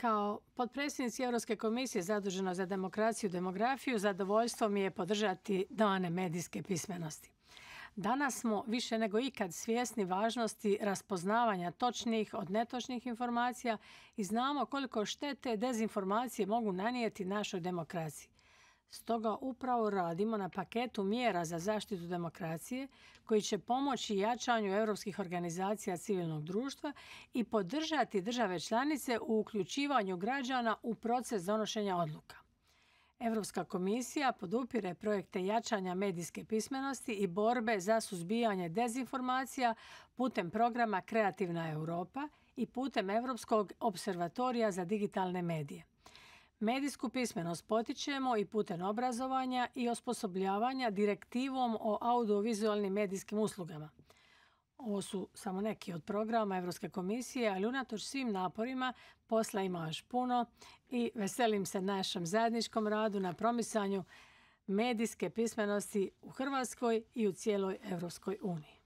Kao potpredsjednici Europske komisije zaduženo za demokraciju i demografiju, zadovoljstvo mi je podržati dane medijske pismenosti. Danas smo više nego ikad svjesni važnosti raspoznavanja točnih od netočnih informacija i znamo koliko štete dezinformacije mogu nanijeti našoj demokraciji. Stoga upravo radimo na paketu mjera za zaštitu demokracije koji će pomoći jačanju europskih organizacija civilnog društva i podržati države članice u uključivanju građana u proces donošenja odluka. Europska komisija podupire projekte jačanja medijske pismenosti i borbe za suzbijanje dezinformacija putem programa Kreativna Europa i putem Europskog observatorija za digitalne medije. Medijsku pismenost potičemo i putem obrazovanja i osposobljavanja direktivom o audiovizualnim medijskim uslugama. Ovo su samo neki od programa Europske komisije, ali unatoč svim naporima posla ima još puno i veselim se našem zajedničkom radu na promicanju medijske pismenosti u Hrvatskoj i u cijeloj Europskoj uniji.